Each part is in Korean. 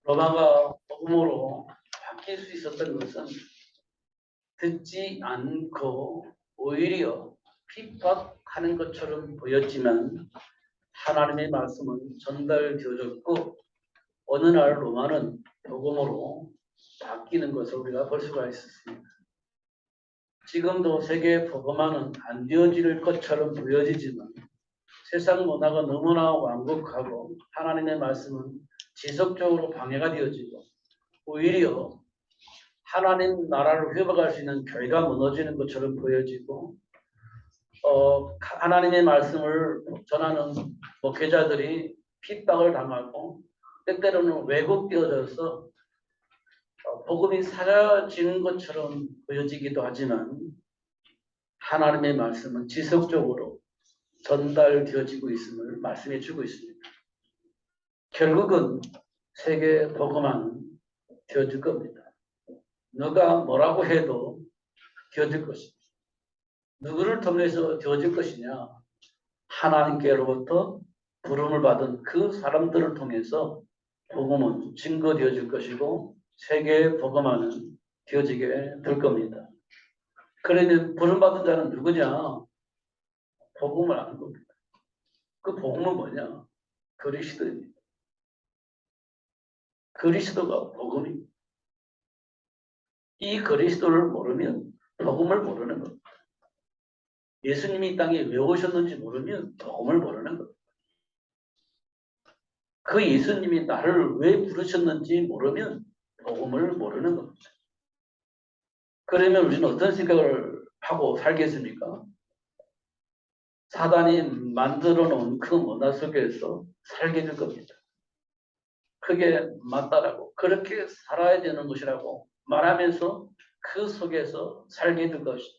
로마가 복음으로 바뀔 수 있었던 것은 듣지 않고 오히려 핍박하는 것처럼 보였지만 하나님의 말씀은 전달되어졌고 어느 날 로마는 복음으로 바뀌는 것을 우리가 볼 수가 있었습니다. 지금도 세계 복음화는 안 되어질 것처럼 보여지지만 세상 문화가 너무나 완곡하고 하나님의 말씀은 지속적으로 방해가 되어지고 오히려 하나님 나라를 회복할 수 있는 교회가 무너지는 것처럼 보여지고 하나님의 말씀을 전하는 목회자들이 핍박을 당하고 때때로는 왜곡되어져서 복음이 사라지는 것처럼 보여지기도 하지만 하나님의 말씀은 지속적으로 전달되어지고 있음을 말씀해 주고 있습니다. 결국은 세계 복음화는 되어질 겁니다. 누가 뭐라고 해도 되어질 것입니다. 누구를 통해서 되어질 것이냐? 하나님께로부터 부름을 받은 그 사람들을 통해서 복음은 증거되어질 것이고 세계 복음화는 되어지게 될 겁니다. 그러면 부름받은 자는 누구냐? 복음을 아는 겁니다. 그 복음은 뭐냐? 그리스도입니다. 그리스도가 복음입니다. 이 그리스도를 모르면 복음을 모르는 겁니다. 예수님이 이 땅에 왜 오셨는지 모르면 복음을 모르는 겁니다. 그 예수님이 나를 왜 부르셨는지 모르면 복음을 모르는 겁니다. 그러면 우리는 어떤 생각을 하고 살겠습니까? 사단이 만들어 놓은 그 문화 속에서 살게 될 겁니다. 그게 맞다라고 그렇게 살아야 되는 것이라고 말하면서 그 속에서 살게 될 것이다.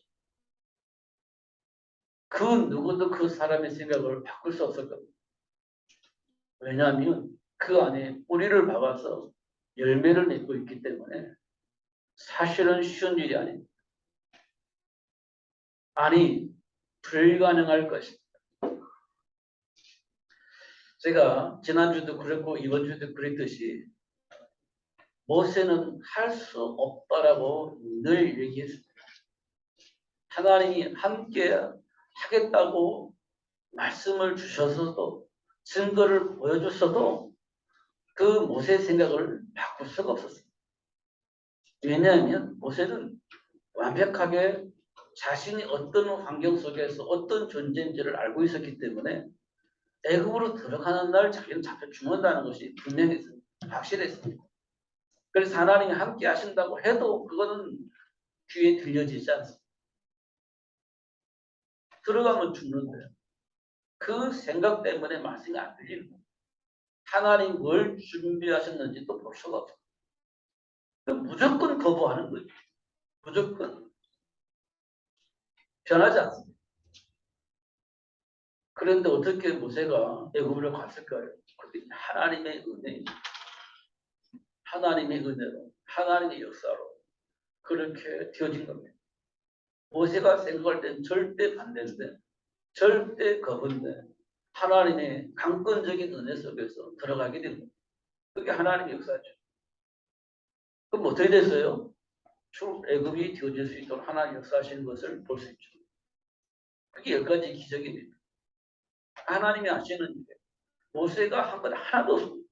그 누구도 그 사람의 생각을 바꿀 수 없을 겁니다. 왜냐하면 그 안에 뿌리를 박아서 열매를 맺고 있기 때문에 사실은 쉬운 일이 아닙니다. 아니 불가능할 것입니다. 제가 지난주도 그랬고 이번 주도 그랬듯이 모세는 할 수 없다라고 늘 얘기했습니다. 하나님이 함께 하겠다고 말씀을 주셔서도 증거를 보여줬어도 그 모세의 생각을 바꿀 수가 없었습니다. 왜냐하면 모세는 완벽하게 자신이 어떤 환경 속에서 어떤 존재인지를 알고 있었기 때문에 애굽으로 들어가는 날 자기는 잡혀 죽는다는 것이 분명했습니다. 확실했습니다. 그래서 하나님이 함께 하신다고 해도 그거는 귀에 들려지지 않습니다. 들어가면 죽는데요. 그 생각 때문에 말씀이 안 들리는 거예요. 하나님 뭘 준비하셨는지도 볼 수가 없어요. 무조건 거부하는 거예요. 무조건 변하지 않습니다. 그런데 어떻게 모세가 애굽으로 갔을까요? 하나님의 은혜입니다. 하나님의 은혜로, 하나님의 역사로 그렇게 되어진 겁니다. 모세가 생각할 땐 절대 반대인데, 절대 거부인데 하나님의 강권적인 은혜 속에서 들어가게 된 겁니다. 그게 하나님의 역사죠. 그럼 어떻게 됐어요? 출애굽이 되어질 수 있도록 하나님 역사하시는 것을 볼 수 있죠. 그게 10가지 기적입니다. 하나님이 하시는 일. 모세가 한 건 하나도 없습니다.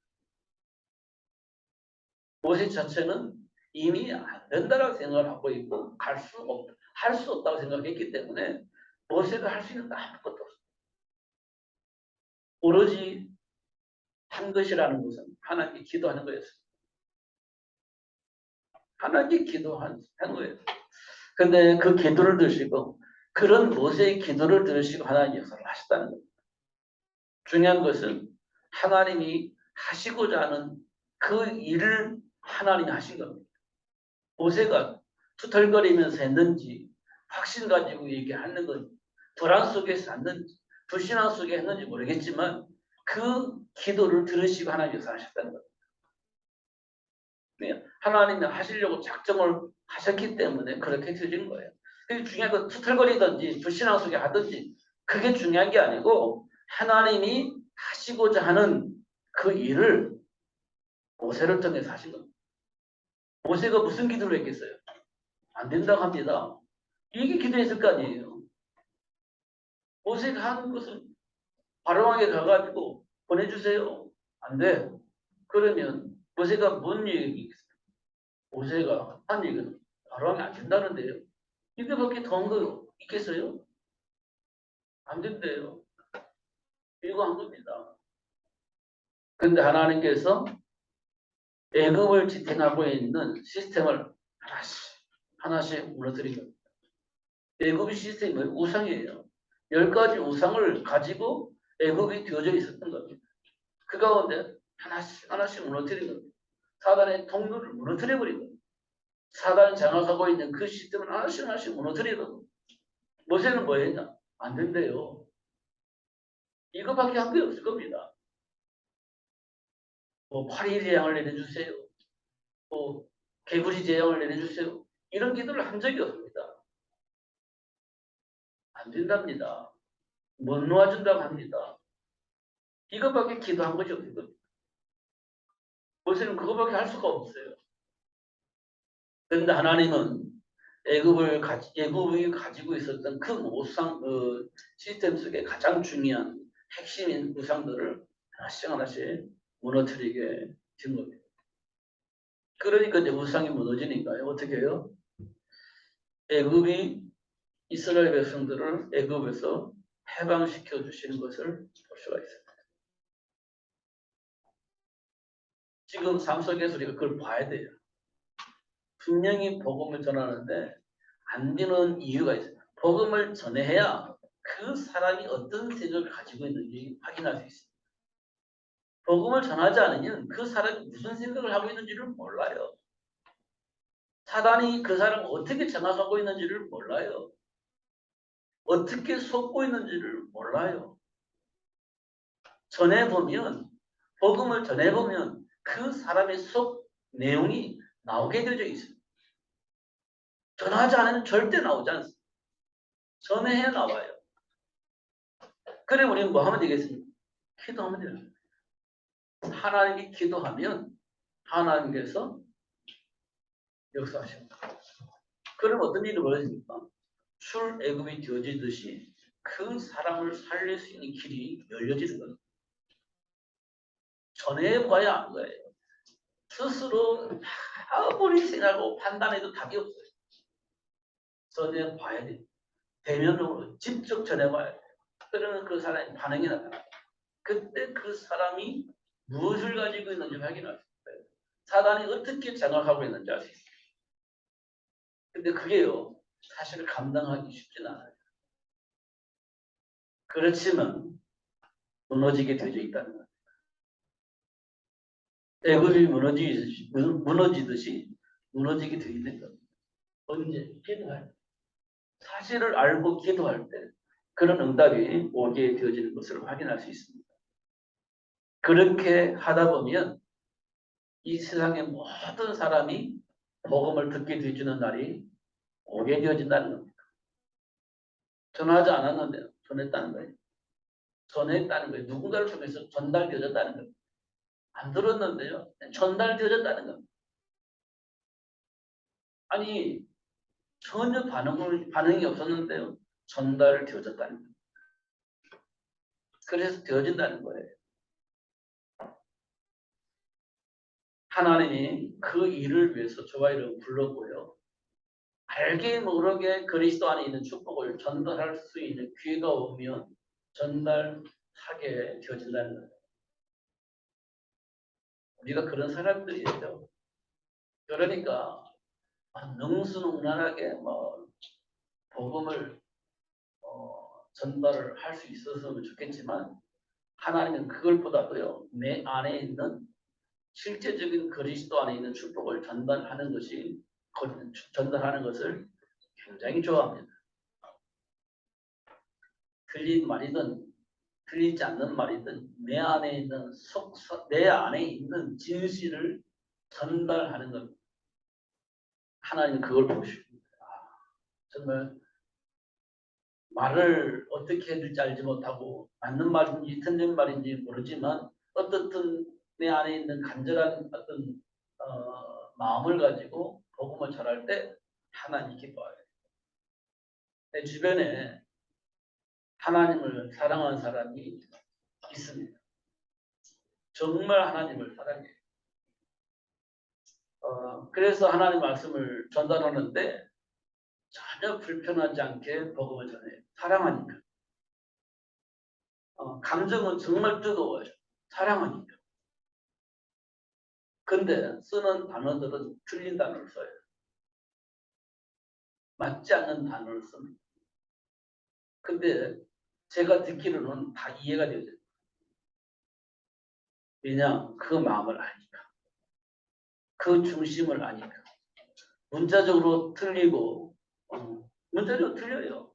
모세 자체는 이미 안 된다라고 생각을 하고 있고 할 수 없다고 생각했기 때문에 모세가 할 수 있는 거 아무것도 없습니다. 오로지 한 것이라는 것은 하나님께 기도하는 거였습니다. 하나님께 기도하는 거예요. 근데 그 기도를 들으시고 그런 모세의 기도를 들으시고 하나님 역사를 하셨다는 겁니다. 중요한 것은 하나님이 하시고자 하는 그 일을 하나님이 하신 겁니다. 모세가 투덜거리면서 했는지 확신 가지고 얘기하는 건지 불안 속에서 했는지 불신앙 속에 했는지 모르겠지만 그 기도를 들으시고 하나님 역사하셨다는 겁니다. 하나님이 하시려고 작정을 하셨기 때문에 그렇게 되는 거예요. 그게 중요한 건 투덜거리든지 불신앙 속에 하든지 그게 중요한 게 아니고 하나님이 하시고자 하는 그 일을 모세를 통해서 하신 겁니다. 모세가 무슨 기도를 했겠어요? 안 된다고 합니다. 이게 기도했을 거 아니에요. 모세가 한 것은 바로왕에 가가지고 보내주세요. 안 돼. 그러면 모세가 뭔 얘기겠어요? 모세가 한 얘기는 바로왕이 안 된다는데요. 이거밖에 더한 거 있겠어요? 안 된대요. 이거 한 겁니다. 근데 하나님께서 애굽을 지탱하고 있는 시스템을 하나씩 무너뜨린 겁니다. 애굽의 시스템이 우상이에요. 10가지 우상을 가지고 애굽이 되어져 있었던 겁니다. 그 가운데 하나씩 무너뜨린 겁니다. 사단의 통로를 무너뜨려 버린 겁니다. 사단이 장악하고 있는 그 시스템을 하나씩 무너뜨리는 겁니다. 모세는 뭐 했냐? 안 된대요. 이거밖에 한 게 없을 겁니다. 뭐 8일 재앙을 내려주세요. 뭐 개구리 재앙을 내려주세요. 이런 기도를 한 적이 없습니다. 안 된답니다. 못 놓아준다고 합니다. 이것밖에 기도한 것이 없는 겁니다. 모세는 그것밖에 할 수가 없어요. 그런데 하나님은 애굽이 가지고 있었던 그 우상 시스템 속에 가장 중요한 핵심인 우상들을 하나씩 무너뜨리게 된 겁니다. 그러니까 이제 우상이 무너지니까요. 어떻게 해요? 애굽이 이스라엘 백성들을 애굽에서 해방시켜 주시는 것을 볼 수가 있습니다. 지금 삶 속에서 우리가 그걸 봐야 돼요. 분명히 복음을 전하는데 안 되는 이유가 있어요. 복음을 전해야 그 사람이 어떤 생각을 가지고 있는지 확인할 수 있습니다. 복음을 전하지 않으면 그 사람이 무슨 생각을 하고 있는지를 몰라요. 사단이 그 사람을 어떻게 장악하고 있는지를 몰라요. 어떻게 속고 있는지를 몰라요. 전해보면, 복음을 전해보면 그 사람의 속 내용이 나오게 되어 있습니다. 전하지 않으면 절대 나오지 않습니다. 전해야 나와요. 그래 우리는 뭐 하면 되겠습니까? 기도하면 돼요. 하나님이 기도하면 하나님께서 역사하십니다. 그럼 어떤 일이 벌어집니까? 출애굽이 되어지듯이 그 사람을 살릴 수 있는 길이 열려지는 겁니다. 전해봐야 하는 거예요. 스스로 아무리 생각하고 판단해도 답이 없어요. 전해봐야 돼요. 대면으로 직접 전해봐야 돼요. 그러면 그 사람의 반응이 나타나요. 그때 그 사람이 무엇을 가지고 있는지 확인할 수 있어요. 사단이 어떻게 장악하고 있는지 알 수 있어요. 근데 그게요, 사실 감당하기 쉽진 않아요. 그렇지만 무너지게 되어 있다는 거예요. 애굽이 무너지듯이 무너지게 되어 있는 겁니다. 언제? 기도할 때. 사실을 알고 기도할 때 그런 응답이 오게 되어지는 것을 확인할 수 있습니다. 그렇게 하다 보면 이 세상의 모든 사람이 복음을 듣게 되어주는 날이 오게 되어진다는 겁니다. 전하지 않았는데요. 전했다는 거예요. 전했다는 거예요. 누군가를 통해서 전달되어졌다는 거예요. 안 들었는데요. 전달되어졌다는 겁니다. 아니 전혀 반응이 없었는데요. 전달되어졌다는 겁니다. 그래서 되어진다는 거예요. 하나님이 그 일을 위해서 저와 여러분 불렀고요. 알게 모르게 그리스도 안에 있는 축복을 전달할 수 있는 기회가 오면 전달하게 되어진다는 거예요. 우리가 그런 사람들이에요. 그러니까 능수능란하게 복음을 전달을 할 수 있었으면 좋겠지만 하나님은 그걸보다도요 내 안에 있는 실제적인 그리스도 안에 있는 축복을 전달하는 것을 굉장히 좋아합니다. 틀린 말이든 틀리지 않는 말이든 내 안에 있는 진실을 전달하는 겁니다. 하나님은 그걸 보십니다. 정말 말을 어떻게 해야 될지 알지 못하고 맞는 말인지 틀린 말인지 모르지만 어떻든 내 안에 있는 간절한 어떤 마음을 가지고 복음을 전할 때 하나님 기뻐해요. 내 주변에 하나님을 사랑하는 사람이 있습니다. 정말 하나님을 사랑해요. 그래서 하나님 말씀을 전달하는데 전혀 불편하지 않게 복음을 전해요. 사랑하니까. 감정은 정말 뜨거워요. 사랑하니까. 근데 쓰는 단어들은 틀린 단어를 써요. 맞지 않는 단어를 씁니다. 근데 제가 듣기로는 다 이해가 되죠. 왜냐? 그 마음을 아니까. 그 중심을 아니까. 문자적으로 틀리고, 문자적으로 틀려요.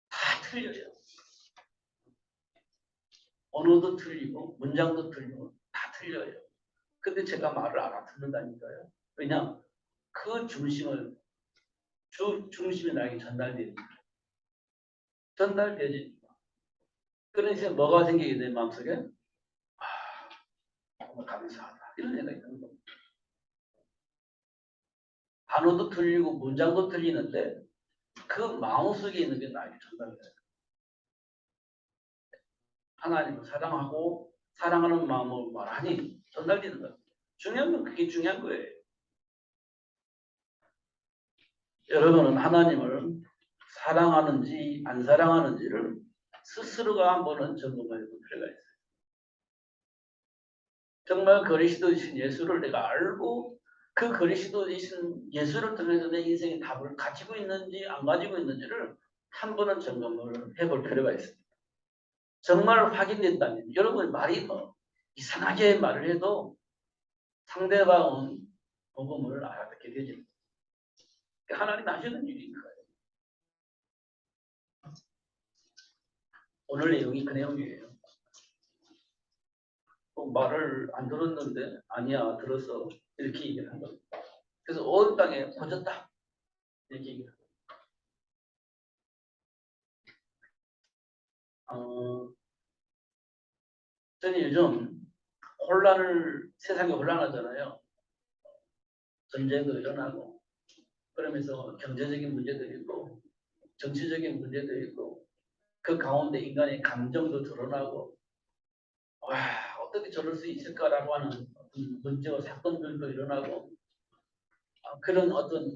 다 틀려요. 언어도 틀리고, 문장도 틀리고, 다 틀려요. 근데 제가 말을 알아듣는다니까요. 왜냐? 그 중심을, 중심이 나에게 전달되니까. 전달되니까. 그러니까 뭐가 생기게 돼, 마음속에? 너무 감사하다. 이런 생각이 드는 겁니다. 단어도 틀리고, 문장도 틀리는데, 그 마음속에 있는 게 나에게 전달돼요. 하나님을 사랑하고, 사랑하는 마음을 말하니 전달되는 거예요. 중요한 건 그게 중요한 거예요. 여러분은 하나님을 사랑하는지 안 사랑하는지를 스스로가 한번은 점검해 볼 필요가 있어요. 정말 그리스도이신 예수를 내가 알고 그 그리스도이신 예수를 통해서 내 인생의 답을 가지고 있는지 안 가지고 있는지를 한 번은 점검을 해볼 필요가 있습니다. 정말 확인된다면 여러분 말이 뭐 이상하게 말을 해도 상대방은 복음을 알아듣게 되죠. 하나님 하시는 일이니까요. 오늘 내용이 그 내용이에요. 말을 안 들었는데 아니야 들어서 이렇게 얘기를 한 겁니다. 그래서 온 땅에 퍼졌다 이렇게 얘기를 합니다. 저는 요즘 세상이 혼란하잖아요. 전쟁도 일어나고 그러면서 경제적인 문제도 있고 정치적인 문제도 있고 그 가운데 인간의 감정도 드러나고 와 어떻게 저럴 수 있을까라고 하는 문제와 사건들도 일어나고 그런 어떤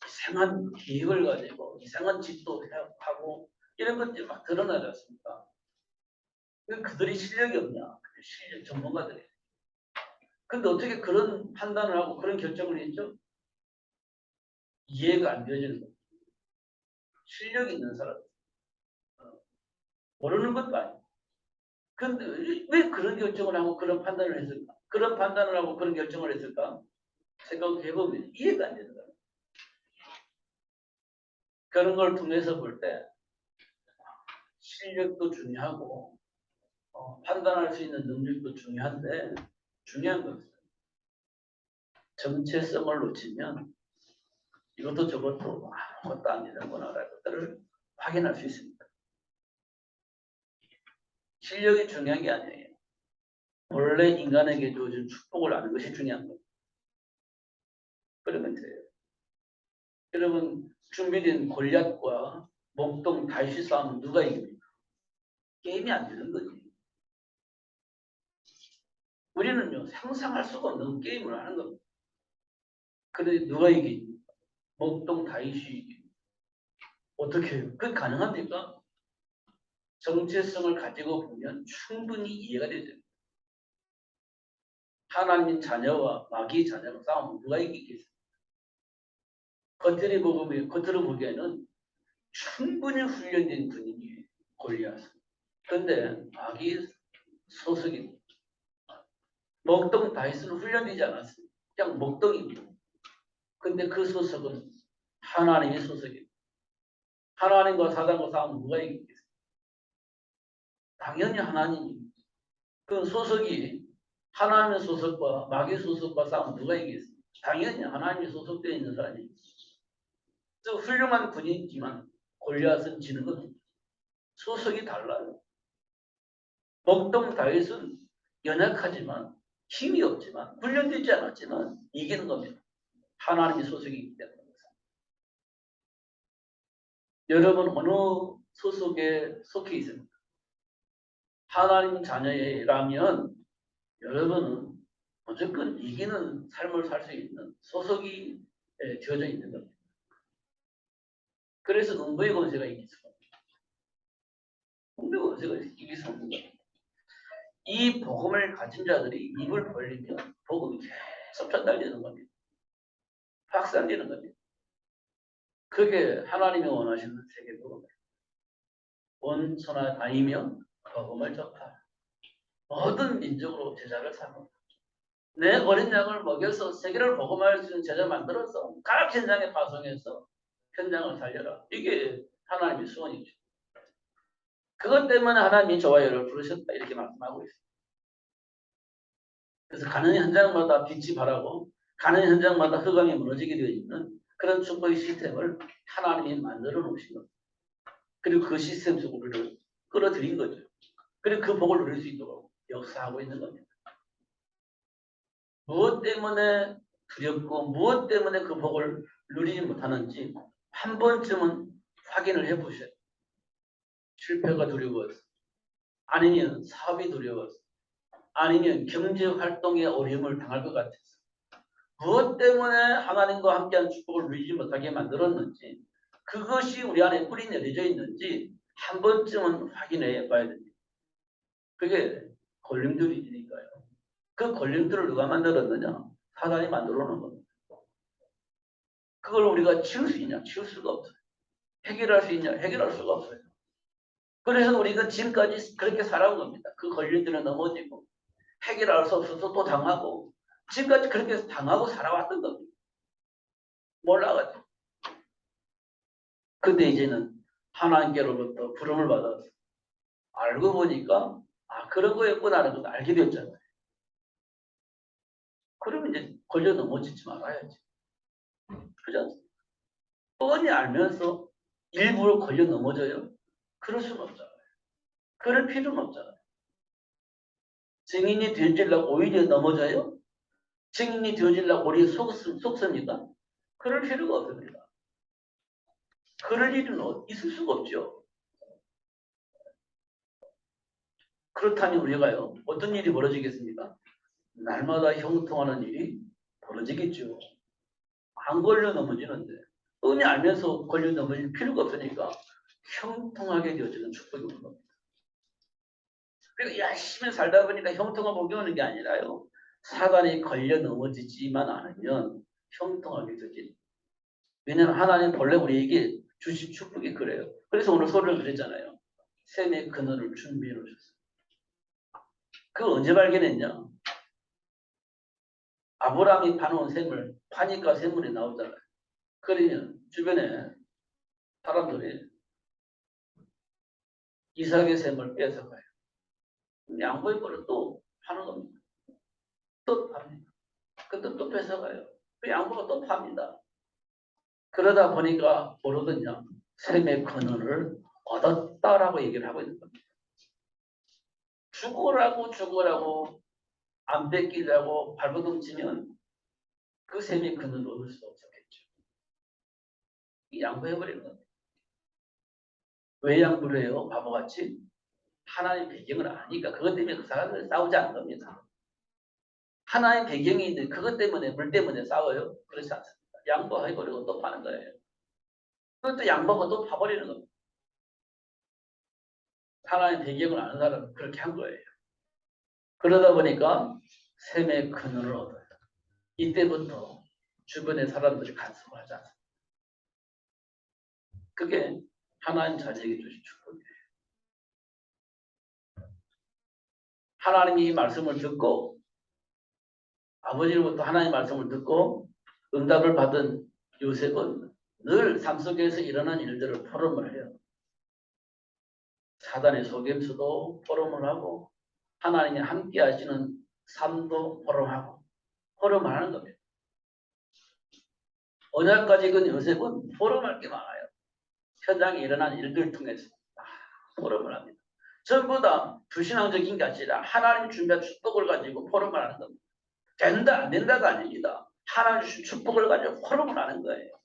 이상한 계획을 가지고 이상한 짓도 하고 이런 것들이 막 드러나지 않습니까? 그들이 실력이 없냐? 실력 전문가들이. 근데 어떻게 그런 판단을 하고 그런 결정을 했죠? 이해가 안 되어지는 거예요. 실력 있는 사람. 모르는 것도 아니고. 근데 왜 그런 결정을 하고 그런 판단을 했을까? 그런 판단을 하고 그런 결정을 했을까? 생각해보면 이해가 안 되는 거예요. 그런 걸 통해서 볼 때 실력도 중요하고 판단할 수 있는 능력도 중요한데 중요한 것은 정체성을 놓치면 이것도 저것도 아무것도 안 되는구나라는 것들을 확인할 수 있습니다. 실력이 중요한 게 아니에요. 원래 인간에게 주어진 축복을 아는 것이 중요한 거예요. 그러면 돼요. 여러분 준비된 골리앗과 목동 다윗 싸움은 누가 이깁니까? 게임이 안 되는 거지. 우리는요 상상할 수가 없는 게임을 하는 겁니다. 그런데 누가 이깁니까? 목동 다윗이 이깁니다. 어떻게 해요? 그게 가능합니까? 정체성을 가지고 보면 충분히 이해가 되죠. 하나님 자녀와 마귀 자녀가 싸우면 누가 이기겠어요? 겉으로 보기에는 충분히 훈련된 군인이에요. 골리앗은. 그런데 마귀 소속입니다. 먹동 다윗은 훈련되지 않았어요. 그냥 먹동입니다. 근데 그 소속은 하나님의 소속입니다. 하나님과 사단과 싸우면 누가 이기겠어요? 당연히 하나님입니다. 그 소속이 하나님의 소속과 마귀 소속과 싸우면 누가 이기겠어요? 당연히 하나님이 소속되어 있는 사람이 훌륭한 군인이지만 골리앗은 지는 겁니다. 소속이 달라요. 목동 다윗은 연약하지만 힘이 없지만 훈련되지 않았지만 이기는 겁니다. 하나님의 소속이기 때문에. 여러분 어느 소속에 속해 있습니까? 하나님 자녀라면 여러분은 무조건 이기는 삶을 살 수 있는 소속이 되어져 있는 겁니다. 그래서 응보의 권세가 이길 수가 없습니다. 응보의 권세가 이길 수 없는 겁니다. 이 복음을 가진 자들이 입을 벌리면 복음이 계속 전달되는 겁니다. 확산되는 겁니다. 그게 하나님이 원하시는 세계 복음입니다. 온 천하 다니며 복음을 전파. 모든 민족으로 제자를 삼아. 내 어린 양을 먹여서 세계를 복음할 수 있는 제자 만들어서 각 현장에 파송해서 현장을 살려라. 이게 하나님의 소원이죠. 그것 때문에 하나님이 저와 여러분을 부르셨다 이렇게 말씀하고 있습니다. 그래서 가는 현장마다 빛이 바라고 가는 현장마다 흑암이 무너지게 되어 있는 그런 축복의 시스템을 하나님이 만들어 놓으신 겁니다. 그리고 그 시스템 속으로 우리를 끌어들인 거죠. 그리고 그 복을 누릴 수 있도록 역사하고 있는 겁니다. 무엇 때문에 두렵고 무엇 때문에 그 복을 누리지 못하는지 한 번쯤은 확인을 해보셔요. 실패가 두려워서, 아니면 사업이 두려워서, 아니면 경제 활동에 어려움을 당할 것 같아서, 무엇 때문에 하나님과 함께한 축복을 누리지 못하게 만들었는지, 그것이 우리 안에 뿌리 내려져 있는지 한 번쯤은 확인해 봐야 됩니다. 그게 걸림돌이니까요. 그 걸림돌을 누가 만들었느냐? 사단이 만들어 놓은 겁니다. 그걸 우리가 치울 수 있냐? 치울 수가 없어요. 해결할 수 있냐? 해결할 수가 없어요. 그래서 우리가 지금까지 그렇게 살아온 겁니다. 그 걸림돌에 넘어지고 해결할 수 없어서 또 당하고 지금까지 그렇게 당하고 살아왔던 겁니다. 몰라가지고. 근데 이제는 하나님께로부터 부름을 받아서 알고 보니까 그런 거였구나 하는 걸 알게 됐잖아요. 그러면 이제 걸려 넘어지지 말아야지. 그렇지 않습니까? 뻔히 알면서 일부러 걸려 넘어져요? 그럴 수는 없잖아요. 그럴 필요는 없잖아요. 증인이 되어지려고 오히려 넘어져요? 증인이 되어지려고 오히려 속습니까? 그럴 필요가 없습니다. 그럴 일은 있을 수가 없죠. 그렇다면 우리가요, 어떤 일이 벌어지겠습니까? 날마다 형통하는 일이 벌어지겠죠. 안 걸려 넘어지는데, 뻔히 알면서 걸려 넘어질 필요가 없으니까 형통하게 되어지는 축복이 오는 겁니다. 그리고 열심히 살다 보니까 형통한 복이 오는 게 아니라요, 사단이 걸려 넘어지지만 않으면 형통하게 되지. 왜냐하면 하나님 본래 우리에게 주신 축복이 그래요. 그래서 오늘 소리를 드렸잖아요. 샘의 그늘을 준비해 놓으셨어요. 그거 언제 발견했냐? 아브라함이 파놓은 샘을 파니까 샘물이 나오잖아요. 그러면 주변에 사람들이 이삭의 샘을 뺏어가요. 양보의 꼴을 또 파는 겁니다. 또 팝니다. 그때 또 뺏어가요. 그 양보가 또 팝니다. 그러다 보니까 모르더냐 샘의 근원을 얻었다라고 얘기를 하고 있는 겁니다. 죽으라고 안 뺏기려고 발버둥 치면 그 샘의 근원을 얻을 수 없었겠죠. 양보해버리는 겁니다. 왜 양보를 해요? 바보같이? 하나님 배경을 아니까 그것 때문에 그 사람들 싸우지 않는 겁니다. 하나의 배경이 있는데 그것 때문에 물 때문에 싸워요? 그렇지 않습니다. 양보해버리고 또 파는 거예요. 그것도 양보하고 또 파버리는 겁니다. 하나의 배경을 아는 사람은 그렇게 한 거예요. 그러다 보니까 샘의 근원을 얻어요. 이때부터 주변의 사람들이 간섭을 하지 않습니다. 그게 하나님 자녀에게 주신 축복이에요. 하나님이 이 말씀을 듣고 아버지로부터 하나님의 말씀을 듣고 응답을 받은 요셉은 늘 삶 속에서 일어난 일들을 포럼을 해요. 사단의 속임수도 포럼을 하고 하나님이 함께 하시는 삶도 포럼하고 포럼을 하는 겁니다. 언약까지 그 요셉은 포럼할 게 많아요. 현장에 일어난 일들 통해서 포럼을 합니다. 전부 다 불신앙적인 게 아니라 하나님 준비한 축복을 가지고 포럼을 하는 겁니다. 된다 안 된다가 아닙니다. 하나님 주신 축복을 가지고 포럼을 하는 거예요.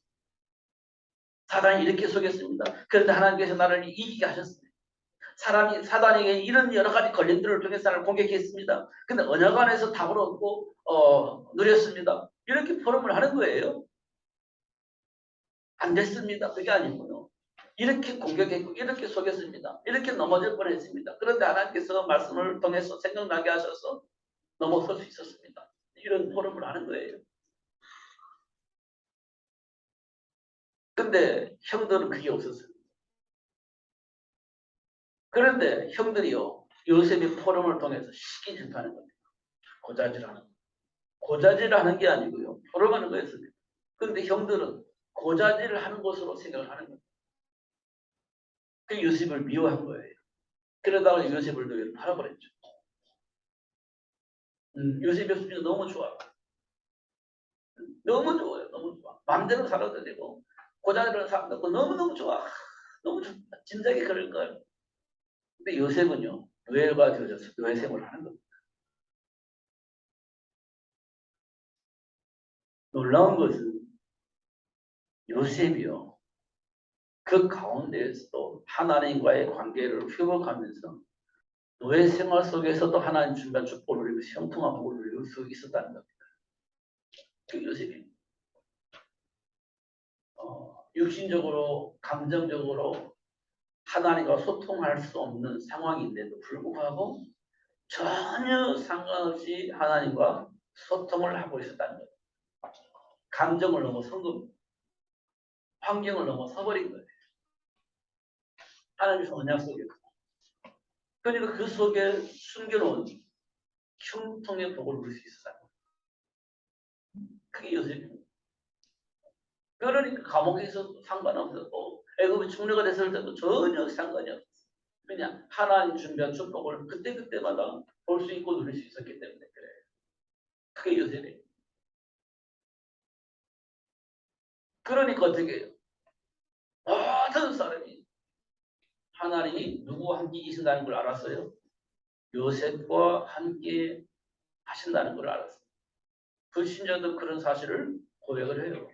사단이 이렇게 속였습니다. 그런데 하나님께서 나를 이기게 하셨습니다. 사단에게 이런 여러 가지 걸림들을 통해서 나를 공격했습니다. 근데 언약 안에서 답을 얻고 누렸습니다. 이렇게 포럼을 하는 거예요. 안 됐습니다. 그게 아니고요. 이렇게 공격했고 이렇게 속였습니다. 이렇게 넘어질 뻔했습니다. 그런데 하나님께서 말씀을 통해서 생각나게 하셔서 넘어설 수 있었습니다. 이런 포럼을 하는 거예요. 근데 형들은 그게 없었어요. 그런데 형들이요, 요셉의 포럼을 통해서 시기질투하는 겁니다. 고자질하는 거. 고자질하는 게 아니고요, 포럼하는 거였습니다. 그런데 형들은 고자질을 하는 것으로 생각을 하는 겁니다. 그 요셉을 미워한 거예요. 그러다가 요셉을 노예로 팔아버렸죠. 요셉의 수준이 너무 좋아. 너무 좋아요. 너무 좋아. 마음대로 살아도 되고 고자질하는 사람도 너무너무 좋아. 너무 좋다. 진작에 그럴 걸. 근데 요셉은요, 노예가 되어져서 노예 생활을 하는 겁니다. 놀라운 것은 요셉이요, 그 가운데에서도 하나님과의 관계를 회복하면서 노예 생활 속에서도 하나님 준비한 축복을 누리고 형통한 복을 누릴 수 있었다는 겁니다. 그 요셉이 육신적으로 감정적으로 하나님과 소통할 수 없는 상황인데도 불구하고 전혀 상관없이 하나님과 소통을 하고 있었다는 거예요. 감정을 넘어선 겁니다. 환경을 넘어서버린 거예요. 하나님의 언약 속에서. 그러니까 그 속에 숨겨놓은 형통의 복을 누릴 수 있었다는 거예요. 그게 요셉입니다. 그러니까 감옥에서 상관없었고 애굽의 총리가 됐을 때도 전혀 상관이 없었어요. 그냥 하나님 준비한 축복을 그때그때마다 볼 수 있고 누릴 수 있었기 때문에 그래요. 그게 요셉이에요. 그러니까 어떻게 해요? 모든 사람이 하나님이 누구와 함께 계신다는 걸 알았어요. 요셉과 함께 하신다는 걸 알았어요. 불신자도 그런 사실을 고백을 해요.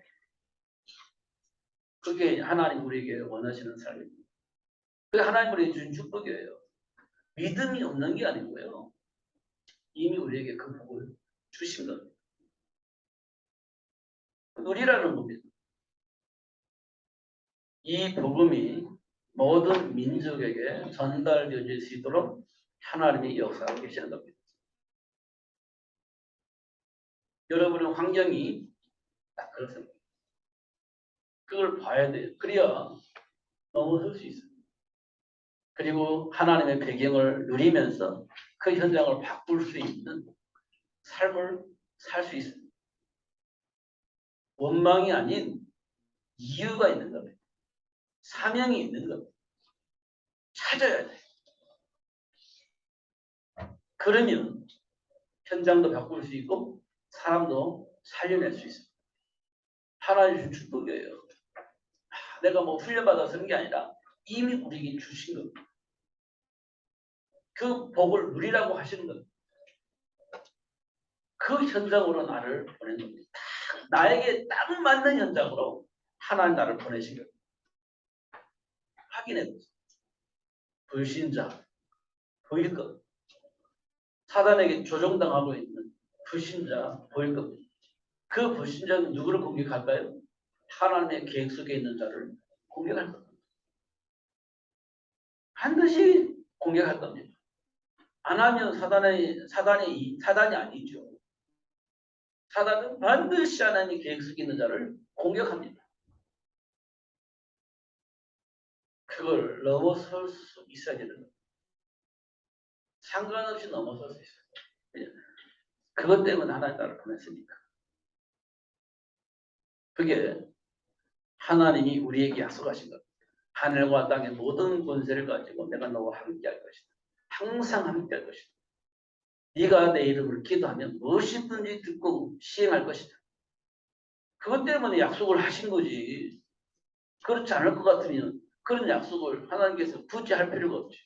그게 하나님 우리에게 원하시는 삶입니다. 그게 하나님 우리에게 주신 축복이에요. 믿음이 없는 게 아니고요. 이미 우리에게 그 복을 주신 겁니다. 누리라는 겁니다. 이 복음이 모든 민족에게 전달되어질 수 있도록 하나님이 역사하고 계시는 겁니다. 여러분의 환경이 딱 그렇습니다. 그걸 봐야 돼요. 그래야 넘어설 수 있어요. 그리고 하나님의 배경을 누리면서 그 현장을 바꿀 수 있는 삶을 살 수 있습니다. 원망이 아닌 이유가 있는 겁니다. 사명이 있는 겁니다. 찾아야 돼요. 그러면 현장도 바꿀 수 있고 사람도 살려낼 수 있습니다. 하나님 주신 축복이에요. 내가 뭐 훈련받아서 하는 게 아니라 이미 우리에게 주신 겁니다. 그 복을 누리라고 하시는 겁니다. 그 현장으로 나를 보낸 겁니다. 나에게 딱 맞는 현장으로 하나님 나를 보내신 겁니다. 확인해 보세요. 불신자, 보일 겁니다. 사단에게 조종당하고 있는 불신자 보일 겁니다. 그 불신자는 누구를 공격할까요? 하나님의 계획 속에 있는 자를 공격할 겁니다. 반드시 공격할 겁니다. 안 하면 사단이 아니죠. 사단은 반드시 하나님의 계획 속에 있는 자를 공격합니다. 그걸 넘어설 수 있어야 되는 거예요. 상관없이 넘어설 수 있어요. 그것 때문에 하나님 나를 보냈으니까. 그게 하나님이 우리에게 약속하신 것. 하늘과 땅의 모든 권세를 가지고 내가 너와 함께 할 것이다. 항상 함께 할 것이다. 네가 내 이름을 기도하면 무엇이든지 듣고 시행할 것이다. 그것 때문에 약속을 하신 거지. 그렇지 않을 것 같으면 그런 약속을 하나님께서 굳이 할 필요가 없지.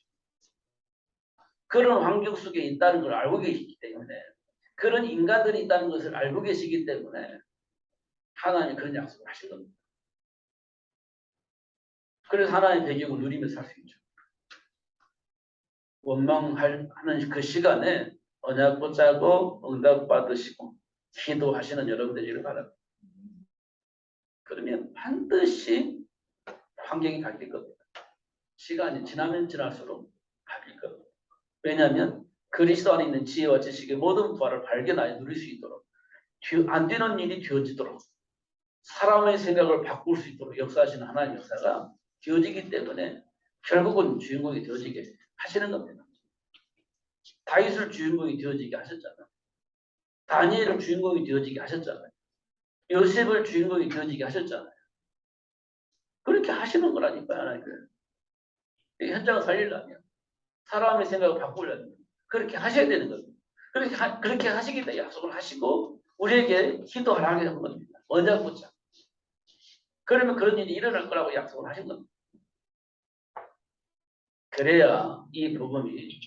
그런 환경 속에 있다는 걸 알고 계시기 때문에 그런 인간들이 있다는 것을 알고 계시기 때문에 하나님이 그런 약속을 하신 겁니다. 그래서 하나님의 배경을 누리며 살 수 있죠. 원망하는 그 시간에 언약 붙잡고 응답 받으시고 기도하시는 여러분들이길 바랍니다. 그러면 반드시 환경이 바뀔 겁니다. 시간이 지나면 지날수록 바뀔 겁니다. 왜냐하면 그리스도 안에 있는 지혜와 지식의 모든 부활을 발견하여 누릴 수 있도록 안 되는 일이 되어지도록 사람의 생각을 바꿀 수 있도록 역사하시는 하나님의 역사가 되어지기 때문에 결국은 주인공이 되어지게 하시는 겁니다. 다윗을 주인공이 되어지게 하셨잖아요. 다니엘을 주인공이 되어지게 하셨잖아요. 요셉을 주인공이 되어지게 하셨잖아요. 그렇게 하시는 거라니까요. 하나님은. 현장을 살리려면 사람의 생각을 바꾸려면 그렇게 하셔야 되는 겁니다. 그렇게 하시겠다 약속을 하시고 우리에게 기도하라고 한 겁니다. 언약 붙잡고. 그러면 그런 일이 일어날 거라고 약속을 하신 겁니다. 그래야 이 복음이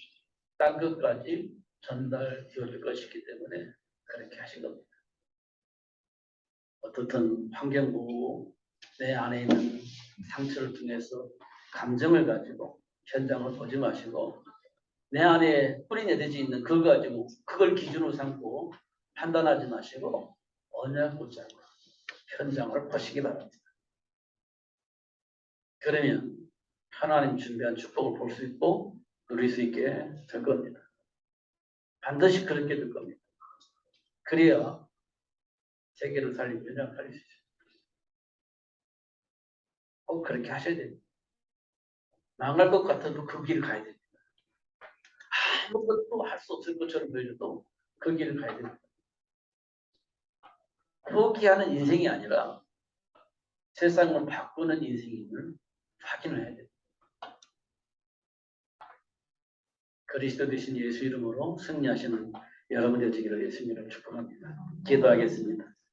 땅끝까지 전달되어질 것이기 때문에 그렇게 하신 겁니다. 어떻든 환경 보고 내 안에 있는 상처를 통해서 감정을 가지고 현장을 보지 마시고 내 안에 뿌리내리지 있는 그거 가지고 그걸 기준으로 삼고 판단하지 마시고 언약 붙잡고 현장을 보시기 바랍니다. 그러면 하나님 준비한 축복을 볼 수 있고 누릴 수 있게 될 겁니다. 반드시 그렇게 될 겁니다. 그래야 세계를 살리고 현장을 살릴 수 있어요. 꼭 그렇게 하셔야 됩니다. 망할 것 같아도 그 길을 가야 됩니다. 아무것도 할 수 없을 것처럼 보여줘도 그 길을 가야 됩니다. 포기하는 인생이 아니라 세상을 바꾸는 인생임을 확인을 해야 됩니다. 그리스도 되신 예수 이름으로 승리하시는 여러분 되시기를 예수님으로 축복합니다. 기도하겠습니다.